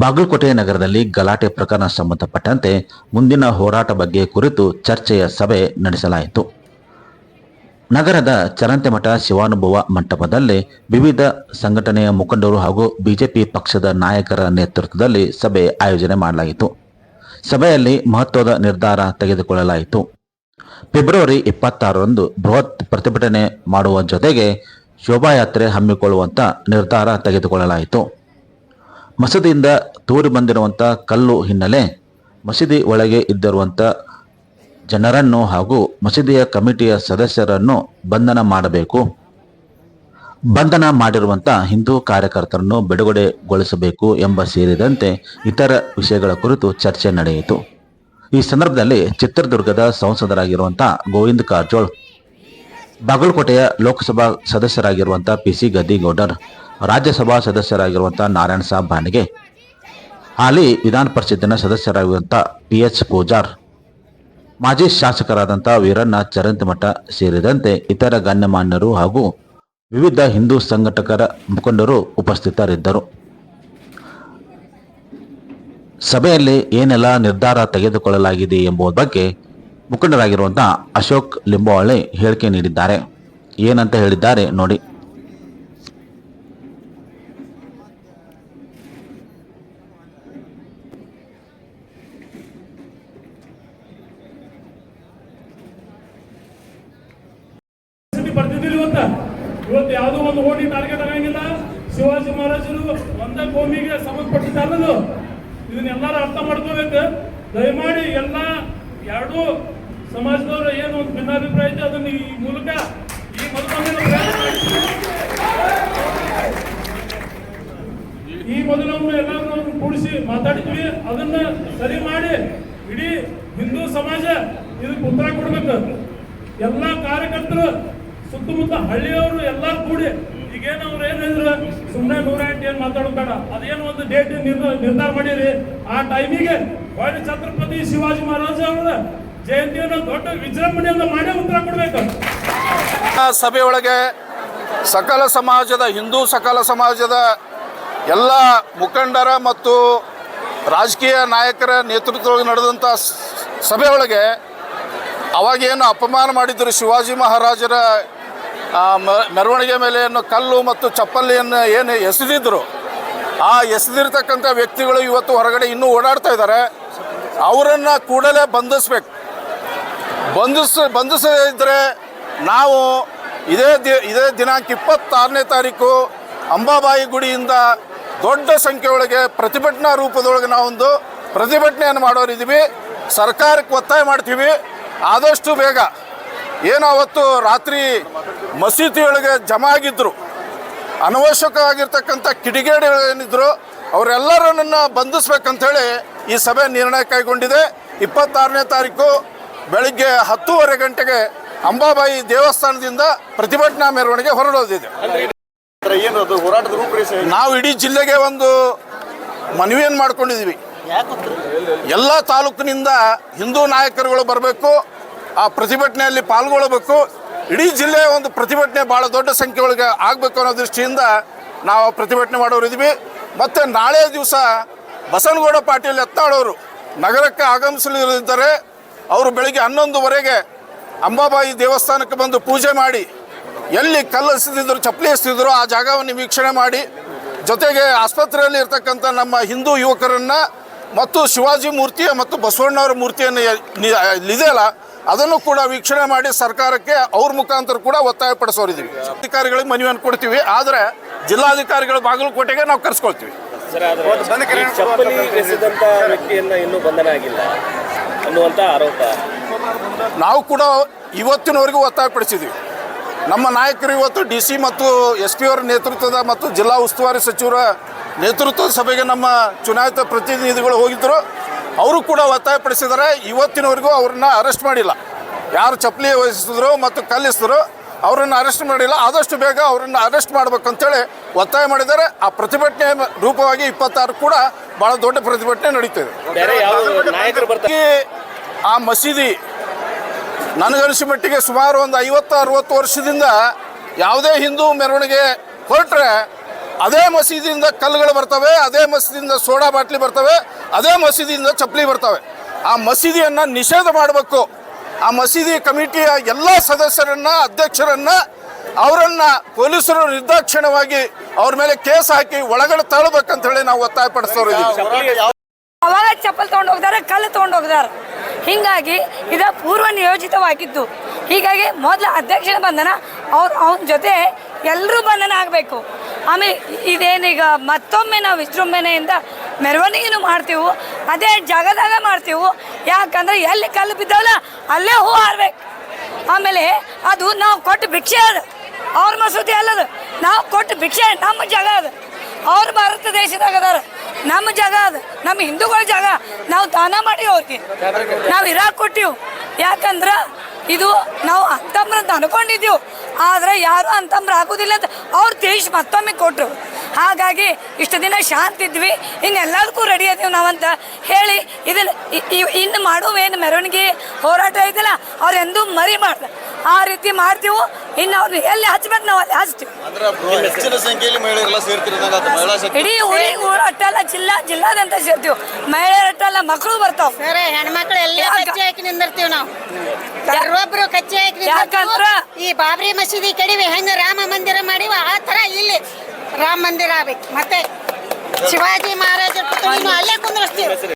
ಬಾಗಲಕೋಟೆ ನಗರದಲ್ಲಿ ಗಲಾಟೆ ಪ್ರಕರಣ ಸಂಬಂಧಪಟ್ಟಂತೆ ಮುಂದಿನ ಹೋರಾಟ ಬಗ್ಗೆ ಕುರಿತು ಚರ್ಚೆಯ ಸಭೆ ನಡೆಸಲಾಯಿತು. ನಗರದ ಚರಂತಿಮಠ ಶಿವಾನುಭವ ಮಂಟಪದಲ್ಲಿ ವಿವಿಧ ಸಂಘಟನೆಯ ಮುಖಂಡರು ಹಾಗೂ ಬಿಜೆಪಿ ಪಕ್ಷದ ನಾಯಕರ ನೇತೃತ್ವದಲ್ಲಿ ಸಭೆ ಆಯೋಜನೆ ಮಾಡಲಾಯಿತು. ಸಭೆಯಲ್ಲಿ ಮಹತ್ವದ ನಿರ್ಧಾರ ತೆಗೆದುಕೊಳ್ಳಲಾಯಿತು. ಫೆಬ್ರವರಿ 26ರಂದು ಬೃಹತ್ ಪ್ರತಿಭಟನೆ ಮಾಡುವ ಜೊತೆಗೆ ಶೋಭಾಯಾತ್ರೆ ಹಮ್ಮಿಕೊಳ್ಳುವಂತ ನಿರ್ಧಾರ ತೆಗೆದುಕೊಳ್ಳಲಾಯಿತು. ಮಸೀದಿಯಿಂದ ತೂರಿ ಬಂದಿರುವಂಥ ಕಲ್ಲು ಹಿನ್ನೆಲೆ ಮಸೀದಿ ಒಳಗೆ ಇದ್ದಿರುವಂಥ ಜನರನ್ನು ಹಾಗೂ ಮಸೀದಿಯ ಕಮಿಟಿಯ ಸದಸ್ಯರನ್ನು ಬಂಧನ ಮಾಡಬೇಕು. ಬಂಧನ ಮಾಡಿರುವಂಥ ಹಿಂದೂ ಕಾರ್ಯಕರ್ತರನ್ನು ಬಿಡುಗಡೆಗೊಳಿಸಬೇಕು ಎಂಬ ಸೇರಿದಂತೆ ಇತರ ವಿಷಯಗಳ ಕುರಿತು ಚರ್ಚೆ ನಡೆಯಿತು. ಈ ಸಂದರ್ಭದಲ್ಲಿ ಚಿತ್ರದುರ್ಗದ ಸಂಸದರಾಗಿರುವಂಥ ಗೋವಿಂದ ಕಾರಜೋಳ್, ಬಾಗಲಕೋಟೆಯ ಲೋಕಸಭಾ ಸದಸ್ಯರಾಗಿರುವಂಥ PC ಗದ್ದಿಗೌಡರ್, ರಾಜ್ಯಸಭಾ ಸದಸ್ಯರಾಗಿರುವಂಥ ನಾರಾಯಣ ಸಾಬ್ ಬಾಣಿಗೆ, ಹಾಲಿ ವಿಧಾನ ಪರಿಷತ್ತಿನ ಸದಸ್ಯರಾಗಿರುವಂಥ PH ಪೂಜಾರ್, ಮಾಜಿ ಶಾಸಕರಾದಂಥ ವೀರಣ್ಣ ಚರಂತಿಮಠ ಸೇರಿದಂತೆ ಇತರ ಗಣ್ಯಮಾನ್ಯರು ಹಾಗೂ ವಿವಿಧ ಹಿಂದೂ ಸಂಘಟಕರ ಮುಖಂಡರು ಉಪಸ್ಥಿತರಿದ್ದರು. ಸಭೆಯಲ್ಲಿ ಏನೆಲ್ಲ ನಿರ್ಧಾರ ತೆಗೆದುಕೊಳ್ಳಲಾಗಿದೆ ಎಂಬುದರ ಬಗ್ಗೆ ಮುಖಂಡರಾಗಿರುವಂಥ ಅಶೋಕ್ ಲಿಂಬಾವಳಿ ಹೇಳಿಕೆ ನೀಡಿದ್ದಾರೆ. ಏನಂತ ಹೇಳಿದ್ದಾರೆ ನೋಡಿ. ಬರ್ತಿದ್ದಿಲ್ಲ ಇವತ್ತು ಯಾವುದೋ ಒಂದು ಓಟಿ ಟಾರ್ಗೆಟ್ ಆಗಂಗಿಲ್ಲ. ಶಿವಾಜಿ ಮಹಾರಾಜರು ಒಂದೇ ಭೂಮಿಗೆ ಸಂಬಂಧಪಟ್ಟಿದ್ದಲ್ಲದು. ಇದನ್ನೆಲ್ಲರೂ ಅರ್ಥ ಮಾಡ್ಕೋಬೇಕು. ದಯಮಾಡಿ ಎಲ್ಲ ಎರಡೂ ಸಮಾಜದವರು ಏನು ಒಂದು ಭಿನ್ನಾಭಿಪ್ರಾಯ ಐತೆ ಅದನ್ನು ಈ ಮೂಲಕ ಈ ಮೊದಲೊಮ್ಮೆ ಎಲ್ಲರೂ ಕೂಡಿಸಿ ಮಾತಾಡ್ತೀವಿ. ಅದನ್ನ ಸರಿ ಮಾಡಿ ಇಡೀ ಹಿಂದೂ ಸಮಾಜ ಇದಕ್ಕೆ ಉತ್ತರ ಕೊಡ್ಬೇಕು. ಎಲ್ಲ ಕಾರ್ಯಕರ್ತರು ಸುತ್ತಮುತ್ತ ಹಳ್ಳಿಯವರು ಎಲ್ಲರೂ ಕೂಡಿ ಈಗೇನು ಅವ್ರು ಏನು ಹೇಳಿದ್ರು ಸುಮ್ಮನೆ 108 ಏನು ಮಾತಾಡೋಬೇಡ, ಅದೇನು ಒಂದು ಡೇಟ್ ನಿರ್ಧಾರ ಮಾಡಿರಿ. ಆ ಟೈಮಿಗೆ ಒಳ್ಳೆ ಛತ್ರಪತಿ ಶಿವಾಜಿ ಮಹಾರಾಜ ಅವರ ಜಯಂತಿಯನ್ನು ದೊಡ್ಡ ವಿಜೃಂಭಣೆಯಿಂದ ಮಾಡಿ ಉತ್ತರ ಕೊಡಬೇಕು. ಸಭೆಯೊಳಗೆ ಹಿಂದೂ ಸಕಲ ಸಮಾಜದ ಎಲ್ಲ ಮುಖಂಡರ ಮತ್ತು ರಾಜಕೀಯ ನಾಯಕರ ನೇತೃತ್ವದಲ್ಲಿ ನಡೆದಂಥ ಸಭೆಯೊಳಗೆ ಅವಾಗೇನು ಅಪಮಾನ ಮಾಡಿದ್ರು ಶಿವಾಜಿ ಮಹಾರಾಜರ ಮೆರವಣಿಗೆ ಮೇಲೆ ಕಲ್ಲು ಮತ್ತು ಚಪ್ಪಲಿಯನ್ನು ಏನು ಎಸೆದಿದ್ರು, ಆ ಎಸೆದಿರ್ತಕ್ಕಂಥ ವ್ಯಕ್ತಿಗಳು ಇವತ್ತು ಹೊರಗಡೆ ಇನ್ನೂ ಓಡಾಡ್ತಾ ಇದ್ದಾರೆ. ಅವರನ್ನು ಕೂಡಲೇ ಬಂಧಿಸಬೇಕು. ಬಂಧಿಸದೇ ಇದ್ದರೆ ನಾವು ಇದೇ ದಿನಾಂಕ 26ನೇ ತಾರೀಕು ಅಂಬಾಬಾಯಿ ಗುಡಿಯಿಂದ ದೊಡ್ಡ ಸಂಖ್ಯೆಯೊಳಗೆ ಪ್ರತಿಭಟನಾ ರೂಪದೊಳಗೆ ನಾವೊಂದು ಪ್ರತಿಭಟನೆಯನ್ನು ಮಾಡೋರಿದ್ದೀವಿ. ಸರ್ಕಾರಕ್ಕೆ ಒತ್ತಾಯ ಮಾಡ್ತೀವಿ, ಆದಷ್ಟು ಬೇಗ ಏನು ಅವತ್ತು ರಾತ್ರಿ ಮಸೀದಿಯೊಳಗೆ ಜಮಾ ಆಗಿದ್ದರು, ಅನವಶ್ಯಕವಾಗಿರ್ತಕ್ಕಂಥ ಕಿಡಿಗೇಡಿಗಳೇನಿದ್ರು ಅವರೆಲ್ಲರನ್ನು ಬಂಧಿಸ್ಬೇಕಂತೇಳಿ ಈ ಸಭೆ ನಿರ್ಣಯ ಕೈಗೊಂಡಿದೆ. 26ನೇ ತಾರೀಕು ಬೆಳಿಗ್ಗೆ 10:30 ಗಂಟೆಗೆ ಅಂಬಾಬಾಯಿ ದೇವಸ್ಥಾನದಿಂದ ಪ್ರತಿಭಟನಾ ಮೆರವಣಿಗೆ ಹೊರಡೋದಿದೆ. ನಾವು ಇಡೀ ಜಿಲ್ಲೆಗೆ ಒಂದು ಮನವಿಯನ್ನು ಮಾಡ್ಕೊಂಡಿದ್ದೀವಿ. ಎಲ್ಲ ತಾಲೂಕಿನಿಂದ ಹಿಂದೂ ನಾಯಕರುಗಳು ಬರಬೇಕು, ಆ ಪ್ರತಿಭಟನೆಯಲ್ಲಿ ಪಾಲ್ಗೊಳ್ಳಬೇಕು. ಇಡೀ ಜಿಲ್ಲೆಯ ಒಂದು ಪ್ರತಿಭಟನೆ ಭಾಳ ದೊಡ್ಡ ಸಂಖ್ಯೆ ಒಳಗೆ ಆಗಬೇಕು ಅನ್ನೋ ದೃಷ್ಟಿಯಿಂದ ನಾವು ಪ್ರತಿಭಟನೆ ಮಾಡೋರಿದ್ದೀವಿ. ಮತ್ತು ನಾಳೆ ದಿವಸ ಬಸನಗೌಡ ಪಾಟೀಲ್ ಯತ್ನಾಳವರು ನಗರಕ್ಕೆ ಆಗಮಿಸಲಿದ್ದಾರೆ. ಅವರು ಬೆಳಿಗ್ಗೆ 11:00ವರೆಗೆ ಅಂಬಾಬಾಯಿ ದೇವಸ್ಥಾನಕ್ಕೆ ಬಂದು ಪೂಜೆ ಮಾಡಿ ಎಲ್ಲಿ ಕಲ್ಲು ಎಸೆದಿದ್ರು ಚಪ್ಪಲಿ ಎಸೆದಿದ್ರು ಆ ಜಾಗವನ್ನು ವೀಕ್ಷಣೆ ಮಾಡಿ, ಜೊತೆಗೆ ಆಸ್ಪತ್ರೆಯಲ್ಲಿ ಇರ್ತಕ್ಕಂಥ ನಮ್ಮ ಹಿಂದೂ ಯುವಕರನ್ನು ಮತ್ತು ಶಿವಾಜಿ ಮೂರ್ತಿಯ ಮತ್ತು ಬಸವಣ್ಣವರ ಮೂರ್ತಿಯನ್ನು ಇದೆಯಲ್ಲ ಅದನ್ನು ಕೂಡ ವೀಕ್ಷಣೆ ಮಾಡಿ ಸರ್ಕಾರಕ್ಕೆ ಅವ್ರ ಮುಖಾಂತರ ಕೂಡ ಒತ್ತಾಯ ಪಡಿಸೋರಿದ್ದೀವಿ. ಅಧಿಕಾರಿಗಳಿಗೆ ಮನವಿಯನ್ನು ಕೊಡ್ತೀವಿ, ಆದರೆ ಜಿಲ್ಲಾಧಿಕಾರಿಗಳು ಬಾಗಲಕೋಟೆಗೆ ನಾವು ಕರೆಸ್ಕೊಳ್ತೀವಿ. ಚಪ್ಪಲಿ ಎಸೆದಂತ ವ್ಯಕ್ತಿಯನ್ನ ಇನ್ನೂ ಬಂಧನ ಆಗಿಲ್ಲ ಅನ್ನುವಂಥ ಆರೋಪ ನಾವು ಕೂಡ ಇವತ್ತಿನವರೆಗೂ ಒತ್ತಾಯ ಪಡಿಸಿದ್ದೀವಿ. ನಮ್ಮ ನಾಯಕರು ಇವತ್ತು DC ಮತ್ತು SP ಅವರ ನೇತೃತ್ವದ ಮತ್ತು ಜಿಲ್ಲಾ ಉಸ್ತುವಾರಿ ಸಚಿವರ ನೇತೃತ್ವದ ಸಭೆಗೆ ನಮ್ಮ ಚುನಾಯಿತ ಪ್ರತಿನಿಧಿಗಳು ಹೋಗಿದ್ದರು. ಅವರು ಕೂಡ ಒತ್ತಾಯ ಪಡಿಸಿದ್ದಾರೆ. ಇವತ್ತಿನವರೆಗೂ ಅವ್ರನ್ನ ಅರೆಸ್ಟ್ ಮಾಡಿಲ್ಲ. ಯಾರು ಚಪ್ಪಲಿ ವಹಿಸಿದ್ರು ಮತ್ತು ಕಲ್ಲಿಸಿದ್ರು ಅವರನ್ನು ಅರೆಸ್ಟ್ ಮಾಡಿಲ್ಲ. ಆದಷ್ಟು ಬೇಗ ಅವರನ್ನು ಅರೆಸ್ಟ್ ಮಾಡ್ಬೇಕಂತೇಳಿ ಒತ್ತಾಯ ಮಾಡಿದ್ದಾರೆ. ಆ ಪ್ರತಿಭಟನೆ ರೂಪವಾಗಿ 26 ಕೂಡ ಭಾಳ ದೊಡ್ಡ ಪ್ರತಿಭಟನೆ ನಡೀತಿದೆ. ಆ ಮಸೀದಿ ನನಗನಿಸಿ ಮಟ್ಟಿಗೆ ಸುಮಾರು ಒಂದು 50-60 ವರ್ಷದಿಂದ ಯಾವುದೇ ಹಿಂದೂ ಮೆರವಣಿಗೆ ಹೊರಟ್ರೆ ಅದೇ ಮಸೀದಿಯಿಂದ ಕಲ್ಲುಗಳು ಬರ್ತವೆ, ಅದೇ ಮಸೀದಿಯಿಂದ ಸೋಡಾ ಬಾಟ್ಲಿ ಬರ್ತವೆ, ಅದೇ ಮಸೀದಿಯಿಂದ ಚಪ್ಪಲಿ ಬರ್ತವೆ. ಆ ಮಸೀದಿಯನ್ನು ನಿಷೇಧ ಮಾಡಬೇಕು. ಆ ಮಸೀದಿ ಕಮಿಟಿಯ ಎಲ್ಲ ಸದಸ್ಯರನ್ನ, ಅಧ್ಯಕ್ಷರನ್ನ, ಅವರನ್ನ ಪೊಲೀಸರು ನಿರ್ದಾಕ್ಷಿಣ್ಯವಾಗಿ ಅವ್ರ ಮೇಲೆ ಕೇಸ್ ಹಾಕಿ ಒಳಗಡೆ ತಳ್ಳಬೇಕಂತ ಹೇಳಿ ನಾವು ಒತ್ತಾಯ ಪಡಿಸ್ತವ್ರು. ಅವಾಗ ಚಪ್ಪಲ್ ತೊಗೊಂಡು ಹೋಗ್ತಾರೆ, ಕಲ್ಲು ತೊಗೊಂಡು ಹೋಗ್ತಾರೆ. ಹೀಗಾಗಿ ಇದು ಪೂರ್ವ ನಿಯೋಜಿತವಾಗಿದ್ದು. ಹೀಗಾಗಿ ಮೊದಲ ಅಧ್ಯಕ್ಷನ ಬಂಧನ ಅವನ ಜೊತೆ ಎಲ್ಲರೂ ಬಂಧನ ಆಗಬೇಕು. ಆಮೇಲೆ ಇದೇನೀಗ ಮತ್ತೊಮ್ಮೆ ನಾವು ವಿಜೃಂಭಣೆಯಿಂದ ಮೆರವಣಿಗೆನೂ ಮಾಡ್ತೀವಿ, ಅದೇ ಜಾಗದಾಗ ಮಾಡ್ತೀವಿ. ಯಾಕಂದ್ರೆ ಎಲ್ಲಿ ಕಲ್ಲು ಬಿದ್ದಾವಲ್ಲ ಅಲ್ಲೇ ಹೂ ಹಾರ್ಬೇಕು. ಆಮೇಲೆ ಅದು ನಾವು ಕೊಟ್ಟು ಭಿಕ್ಷೆ ಅದು, ಅವ್ರ ಮಸೂತಿ ಅಲ್ಲದು, ನಾವು ಕೊಟ್ಟು ಭಿಕ್ಷೆ. ನಮ್ಮ ಜಾಗ ಅದು, ಅವ್ರ ಭಾರತ ದೇಶದಾಗ ಅದಾರ, ನಮ್ಮ ಜಾಗ ಅದು, ನಮ್ಮ ಹಿಂದೂಗಳ ಜಾಗ. ನಾವು ದಾನ ಮಾಡಿ ಅವ್ರಿಗೆ ನಾವು ಇರಾಕ್ ಕೊಟ್ಟಿವು. ಯಾಕಂದ್ರೆ ಇದು ನಾವು ಅಂತಂಬ್ರ ಅಂತ ಅನ್ಕೊಂಡಿದ್ದೀವಿ, ಆದರೆ ಯಾರು ಅಂತಂಬ್ರ ಆಗೋದಿಲ್ಲ ಅಂತ ಅವ್ರು ತಿಳಿಸಿ ಮತ್ತೊಮ್ಮೆ ಕೊಟ್ಟರು. ಹಾಗಾಗಿ ಇಷ್ಟು ದಿನ ಶಾಂತಿ ಇದ್ವಿ, ಇನ್ನೆಲ್ಲದಕ್ಕೂ ರೆಡಿ ಇದೀವಿ ನಾವಂತ ಹೇಳಿ ಇದನ್ನು ಇನ್ನು ಮಾಡುವೇನು ಮೆರವಣಿಗೆ ಹೋರಾಟ ಐತಲ್ಲ ಅವ್ರೆಂದೂ ಮರಿ ಮಾಡ್ತಾರೆ. ಆ ರೀತಿ ಮಾಡ್ತೀವಿ. ಇನ್ನು ಅವ್ರನ್ನ ಎಲ್ಲಿ ಹಚ್ಬೇಕು ನಾವು ಅಲ್ಲಿ ಹಚ್ತೀವಿ. ಇಡೀ ಊರಿಗೆ ಅಟ್ಟಲ್ಲ, ಜಿಲ್ಲಾದಂತ ಸೇರ್ತೀವಿ. ಮಹಿಳೆಯರ ಅಟ್ಟಲ್ಲ, ಮಕ್ಕಳು ಬರ್ತಾವೆ. ಹೆಣ್ಮಕ್ಳು ಎಲ್ಲ ಕಚ್ಚೆ ಹಾಕಿ ನಿಂದಿರ್ತೀವಿ ನಾವು. ಯಾರೊಬ್ರು ಕಚ್ಚೆ ಹಾಕಿ ಯಾಕಂದ್ರ ಈ ಬಾಬ್ರಿ ಮಸೀದಿ ಕಡಿವೆ ಹೆಂಗ ರಾಮ ಮಂದಿರ ಮಾಡಿವ ಆ ತರ ಇಲ್ಲಿ ರಾಮ ಮಂದಿರ ಆಗ್ಬೇಕು. ಮತ್ತೆ ಶಿವಾಜಿ ಮಹಾರಾಜ ಅಲ್ಲೇ ಕುಂದ್ರಸ್ತೀವಿ.